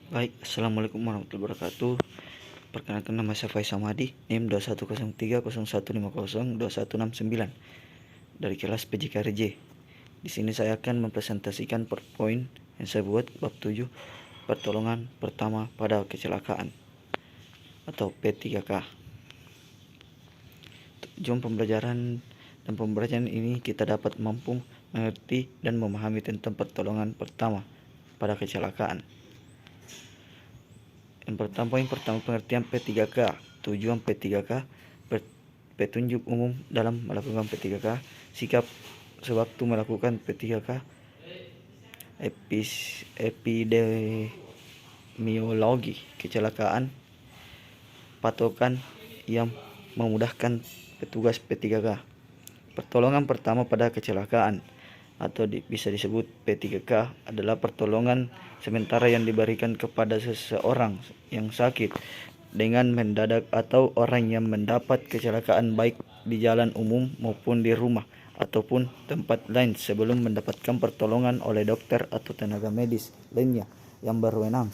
Baik, Assalamualaikum warahmatullahi wabarakatuh. Perkenalkan, nama saya Faisal Madi, NIM 210301502169 dari kelas PJKRJ. Di sini saya akan mempresentasikan PowerPoint yang saya buat bab 7, pertolongan pertama pada kecelakaan atau P3K. Tujuan pembelajaran ini kita dapat mampu mengerti dan memahami tentang pertolongan pertama pada kecelakaan. Yang pertama pengertian P3K. Tujuan P3K, petunjuk umum dalam melakukan P3K, sikap sewaktu melakukan P3K, epidemiologi kecelakaan, patokan yang memudahkan petugas P3K. Pertolongan pertama pada kecelakaan atau bisa disebut P3K adalah pertolongan sementara yang diberikan kepada seseorang yang sakit dengan mendadak atau orang yang mendapat kecelakaan baik di jalan umum maupun di rumah ataupun tempat lain sebelum mendapatkan pertolongan oleh dokter atau tenaga medis lainnya yang berwenang.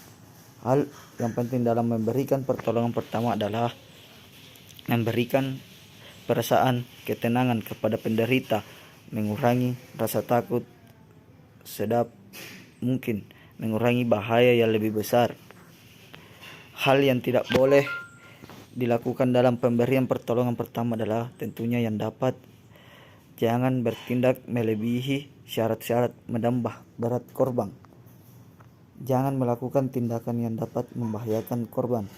Hal yang penting dalam memberikan pertolongan pertama adalah memberikan perasaan ketenangan kepada penderita, mengurangi rasa takut sedap mungkin, mengurangi bahaya yang lebih besar. Hal yang tidak boleh dilakukan dalam pemberian pertolongan pertama adalah tentunya yang dapat jangan bertindak melebihi syarat-syarat menambah berat korban. Jangan melakukan tindakan yang dapat membahayakan korban.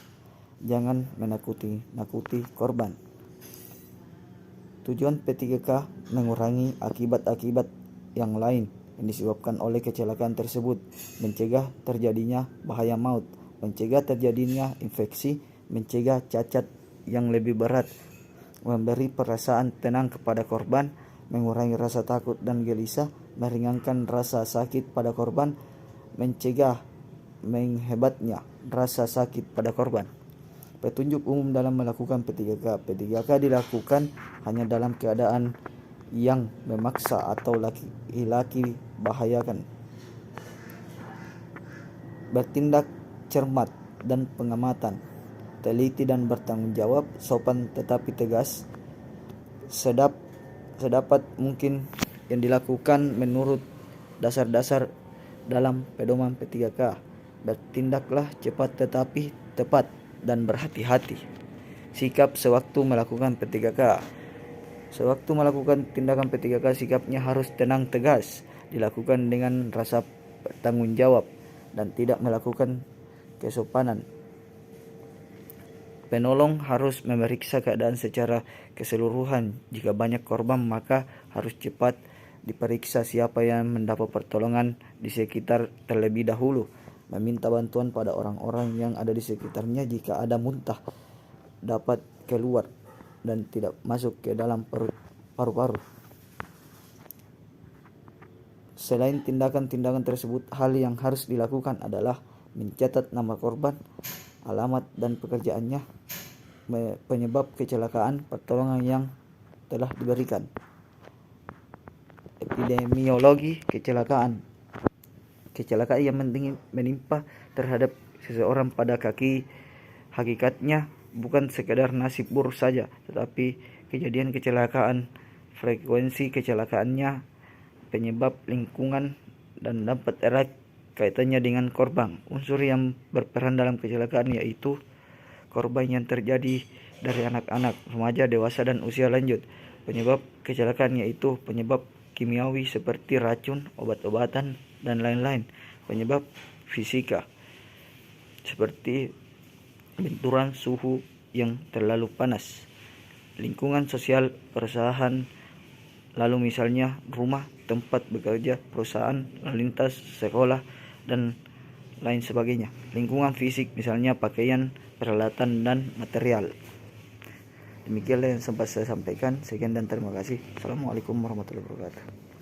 Jangan menakuti korban. Tujuan P3K mengurangi akibat-akibat yang lain yang disebabkan oleh kecelakaan tersebut, mencegah terjadinya bahaya maut, mencegah terjadinya infeksi, mencegah cacat yang lebih berat, memberi perasaan tenang kepada korban, mengurangi rasa takut dan gelisah, meringankan rasa sakit pada korban, mencegah menghebatnya rasa sakit pada korban. Petunjuk umum dalam melakukan P3K. P3K dilakukan hanya dalam keadaan yang memaksa atau laki-laki bahayakan. Bertindak cermat dan pengamatan, teliti dan bertanggung jawab, sopan tetapi tegas, sedapat mungkin yang dilakukan menurut dasar-dasar dalam pedoman P3K. Bertindaklah cepat tetapi tepat dan berhati-hati. Sikap sewaktu melakukan P3K. Sewaktu melakukan tindakan P3K, sikapnya harus tenang tegas, dilakukan dengan rasa bertanggung jawab dan tidak melakukan kesopanan. Penolong harus memeriksa keadaan secara keseluruhan. Jika banyak korban, maka harus cepat diperiksa siapa yang mendapat pertolongan di sekitar terlebih dahulu. Meminta bantuan pada orang-orang yang ada di sekitarnya jika ada muntah dapat keluar dan tidak masuk ke dalam paru-paru. Selain tindakan-tindakan tersebut, hal yang harus dilakukan adalah mencatat nama korban, alamat dan pekerjaannya, penyebab kecelakaan, pertolongan yang telah diberikan. Epidemiologi kecelakaan yang menimpa terhadap seseorang pada hakikatnya bukan sekadar nasib buruk saja, tetapi kejadian kecelakaan, frekuensi kecelakaannya, penyebab lingkungan, dan dapat erat kaitannya dengan korban. Unsur yang berperan dalam kecelakaan yaitu korban yang terjadi dari anak-anak, remaja, dewasa, dan usia lanjut. Penyebab kecelakaan yaitu penyebab kimiawi seperti racun, obat-obatan, dan lain-lain. Penyebab fisika seperti benturan suhu yang terlalu panas, lingkungan sosial perusahaan, lalu misalnya rumah, tempat bekerja, perusahaan, lalu lintas, sekolah, dan lain sebagainya. Lingkungan fisik misalnya pakaian, peralatan, dan material. Demikianlah yang sempat saya sampaikan. Sekian dan terima kasih. Assalamualaikum warahmatullahi wabarakatuh.